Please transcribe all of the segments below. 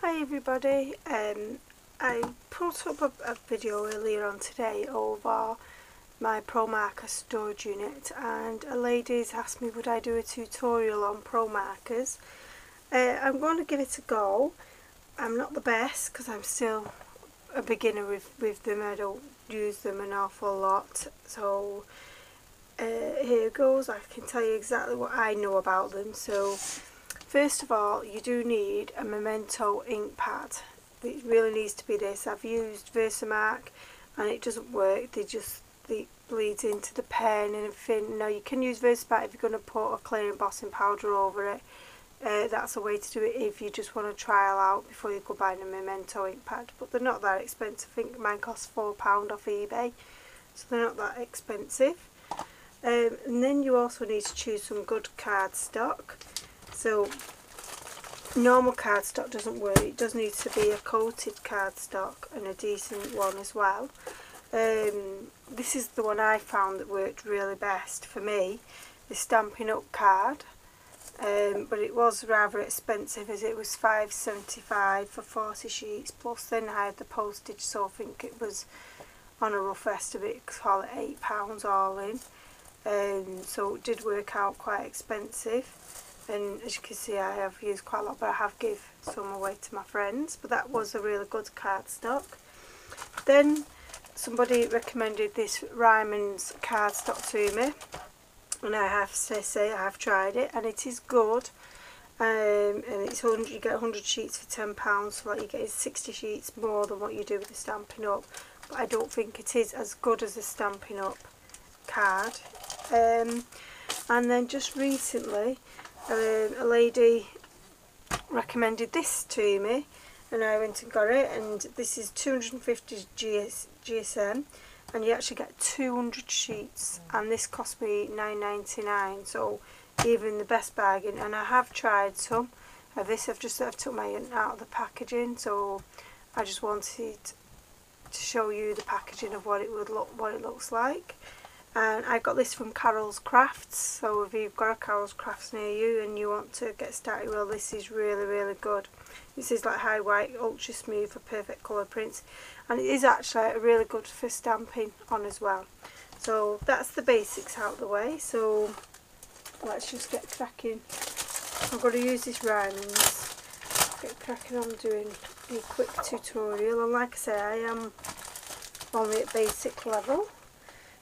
Hi everybody, I put up a video earlier on today over my promarker storage unit, and a lady's asked me would I do a tutorial on promarkers. I'm going to give it a go. I'm not the best because I'm still a beginner with them. I don't use them an awful lot, so here goes. I can tell you exactly what I know about them. So first of all, you do need a Memento ink pad. It really needs to be this. I've used Versamark and it doesn't work. It bleeds into the pen and everything. Now you can use Versamark if you're going to put a clear embossing powder over it. That's a way to do it if you just want to trial out before you go buying a Memento ink pad. But they're not that expensive. I think mine costs £4 off eBay, so they're not that expensive. And then you also need to choose some good cardstock. So normal cardstock doesn't work. It does need to be a coated cardstock, and a decent one as well. This is the one I found that worked really best for me, the Stampin' Up card. But it was rather expensive, as it was £5.75 for 40 sheets, plus then I had the postage, so I think it was, on a rough estimate, call it £8 all in. So it did work out quite expensive. And as you can see, I have used quite a lot, but I have given some away to my friends. But that was a really good cardstock. Then somebody recommended this Ryman's cardstock to me, and I have to say I have tried it, and it is good. And it's you get 100 sheets for £10, so like you get 60 sheets more than what you do with the Stampin' Up. But I don't think it is as good as the Stampin' Up card. And then just recently, a lady recommended this to me, and I went and got it, and this is 250 GSM, and you actually get 200 sheets, and this cost me £9.99, so even the best bargain. And I have tried some of this. I've took my ant out of the packaging, so I just wanted to show you the packaging of what it looks like. And I got this from Carol's Crafts, so if you've got a Carol's Crafts near you and you want to get started, well, this is really good. This is like high white, ultra smooth for perfect colour prints, and it is actually really good for stamping on as well. So that's the basics out of the way, so let's just get cracking. I'm going to use this Ryman's, get cracking on doing a quick tutorial, and like I say, I am only at basic level.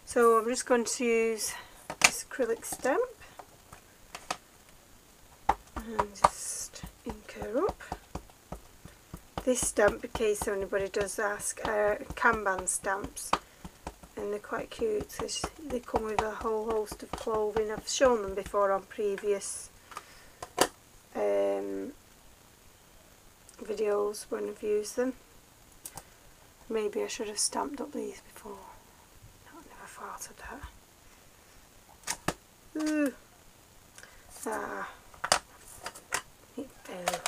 So I'm just going to use this acrylic stamp and just ink her up. This stamp, in case anybody does ask, are Kanban stamps, and they're quite cute. They come with a whole host of clothing. I've shown them before on previous videos when I've used them. Maybe I should have stamped up these before. Thought of that. Ooh. It fell.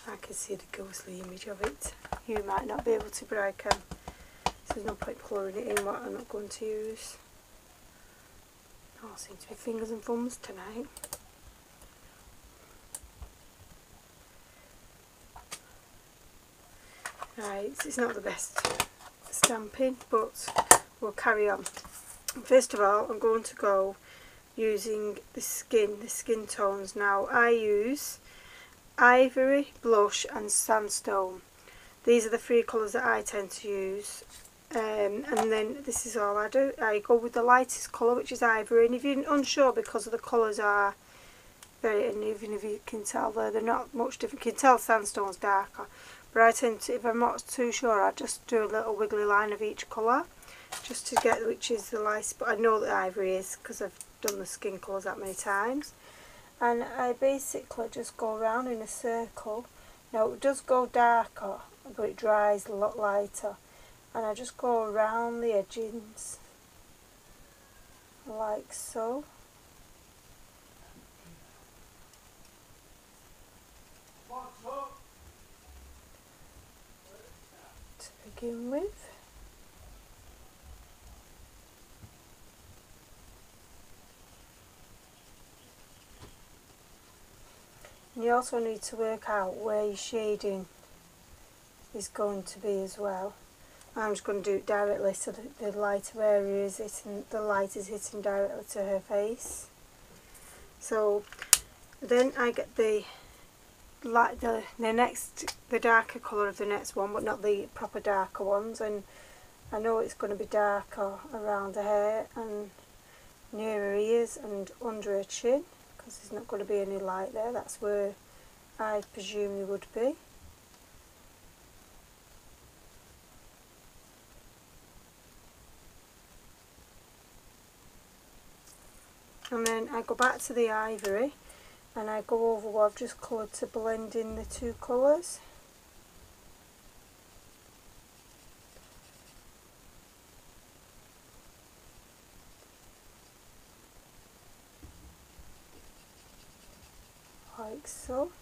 I can see the ghostly image of it. You might not be able to, but I can. So there's no point colouring it in what I'm not going to use. Oh, seems to be fingers and thumbs tonight. Right, it's not the best stamping, but we'll carry on. First of all, I'm going to go using the skin tones. Now I use ivory, blush and sandstone. These are the three colours that I tend to use, and then this is all I do. I go with the lightest colour, which is ivory, and if you're unsure, because of the colours are very, and even if you can tell they're not much different, you can tell sandstone's darker, but I tend to, if I'm not too sure, I just do a little wiggly line of each colour, just to get which is the lightest. But I know that ivory is, because I've done the skin colours that many times. And I basically just go around in a circle. Now it does go darker, but it dries a lot lighter. And I just go around the edgings, like so. To begin with. You also need to work out where you're shading is going to be as well. I'm just going to do it directly so that the lighter area is hitting, the light is hitting directly to her face. So then I get the darker colour of the next one, but not the proper darker ones, and I know it's going to be darker around the hair and near her ears and under her chin, because there's not going to be any light there. That's where I presume there would be. And then I go back to the ivory and I go over what I've just coloured to blend in the two colours. Like so.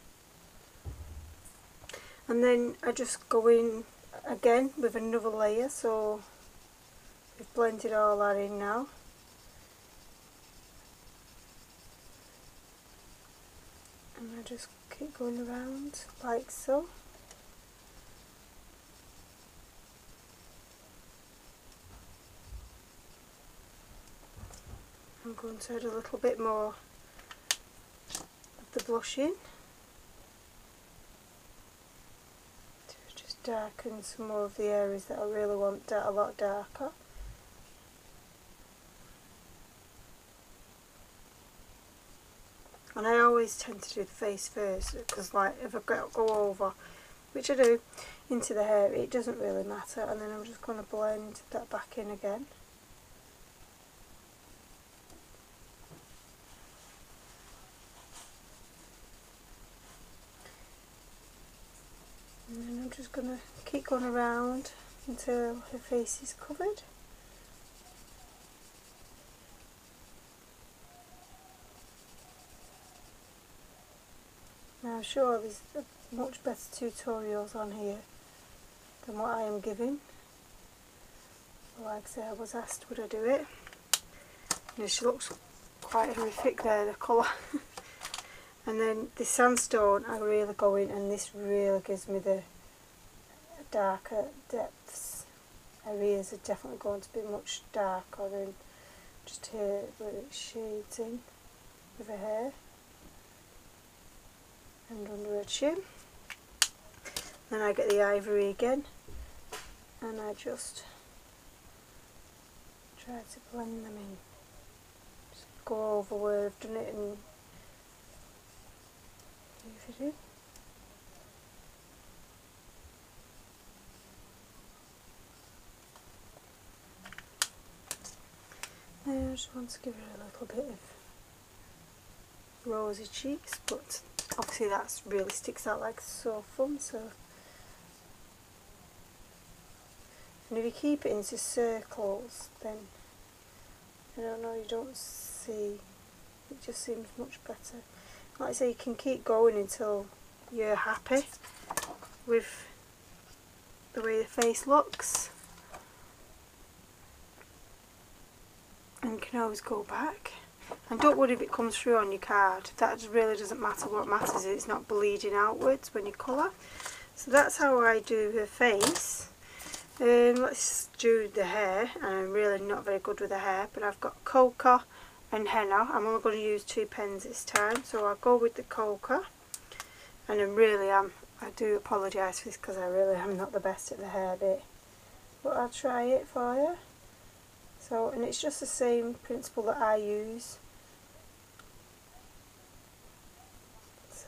And then I just go in again with another layer, so we've blended all that in now. And I just keep going around like so. I'm going to add a little bit more of the blush in to just darken some more of the areas that I really want a lot darker. And I always tend to do the face first, because like if I go over, which I do, into the hair, it doesn't really matter, and then I'm just going to blend that back in again. And then I'm just going to keep going around until her face is covered. Now I'm sure there's much better tutorials on here than what I am giving. Like I say, I was asked would I do it. And she looks quite horrific there, the colour. And then the sandstone I really go in, and this really gives me the darker depths. Her ears are definitely going to be much darker than just here where it shades in with her hair. And under her chin. Then I get the ivory again and I just try to blend them in. Just go over where I've done it and move it in. Now I just want to give her a little bit of rosy cheeks, but obviously that really sticks out like so fun. So, and if you keep it into circles, then I don't know, you don't see, it just seems much better. Like I say, you can keep going until you're happy with the way the face looks, and you can always go back. And don't worry if it comes through on your card, that really doesn't matter. What matters is it's not bleeding outwards when you colour. So that's how I do her face. Let's do the hair. I'm really not very good with the hair, but I've got cocoa and henna. I'm only going to use 2 pens this time, so I'll go with the cocoa. And I do apologise for this because I really am not the best at the hair bit, but I'll try it for you. So, and it's just the same principle that I use. So,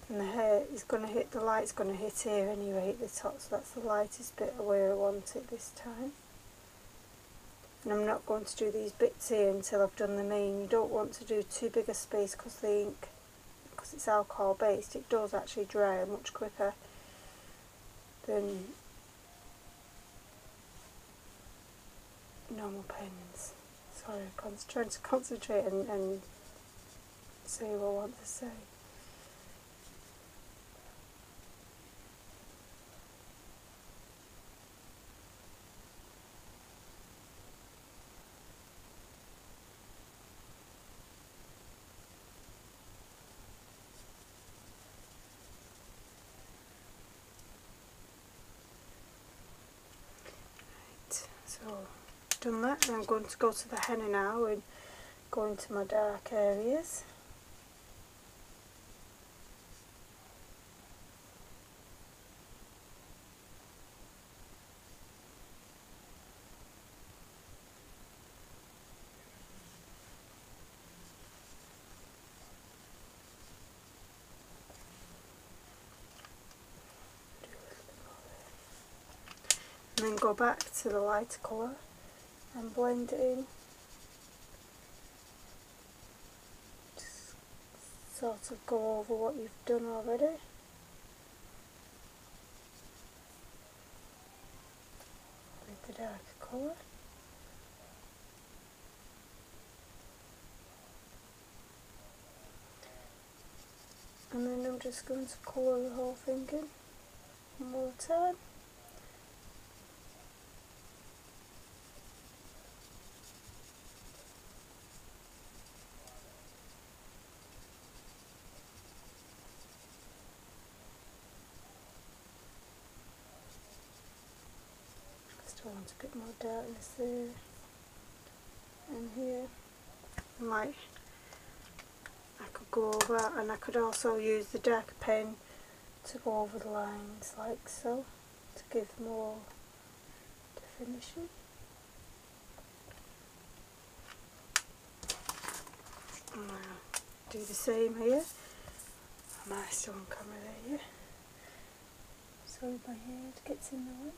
and the hair is going to hit, the light's going to hit here anyway at the top, so that's the lightest bit of where I want it this time. And I'm not going to do these bits here until I've done the main. You don't want to do too big a space because the ink, because it's alcohol based, it does actually dry much quicker than normal pens. Sorry, I'm trying to concentrate and say what I want to say. just done that, and I'm going to go to the henna now and go into my dark areas. And then go back to the lighter colour and blend it in. Just sort of go over what you've done already. With the darker colour. And then I'm just going to colour the whole thing in one more time. Still want a bit more darkness there and here. And like, I could go over, and I could also use the darker pen to go over the lines like so, to give more definition. And I'll do the same here. Am I still on camera there? Yeah. Sorry, my head gets in the way.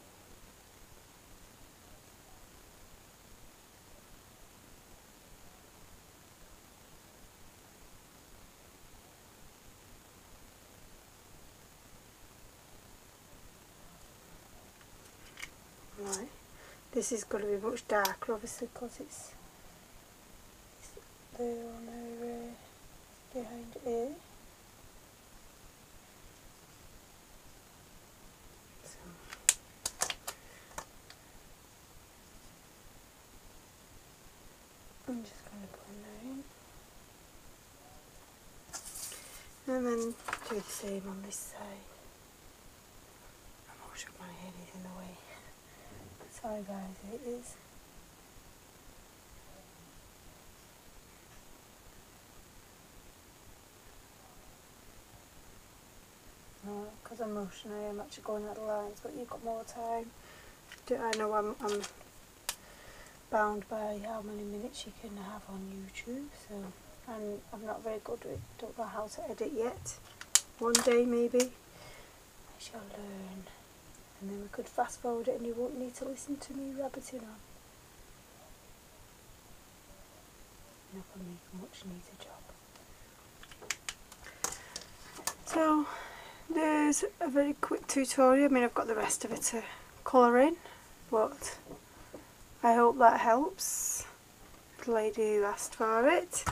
Right, this is going to be much darker obviously because it's there on our behind A. So I'm just going to blend that in. And then do the same on this side. I'm not sure my head is in the way. Sorry guys, it is. No, because I'm rushing, I am actually going at the lines, but you've got more time. I know I'm bound by how many minutes you can have on YouTube, so, and I'm not very good at it, don't know how to edit yet. One day maybe I shall learn. And then we could fast forward it and you won't need to listen to me rabbiting on. Not going to make a much neater job. So there's a very quick tutorial. I mean, I've got the rest of it to colour in, but I hope that helps the lady who asked for it.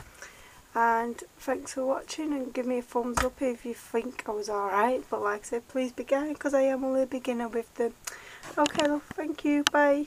And thanks for watching, and give me a thumbs up if you think I was alright, but like I said, please be kind because I am only a beginner with them. Okay love, thank you, bye.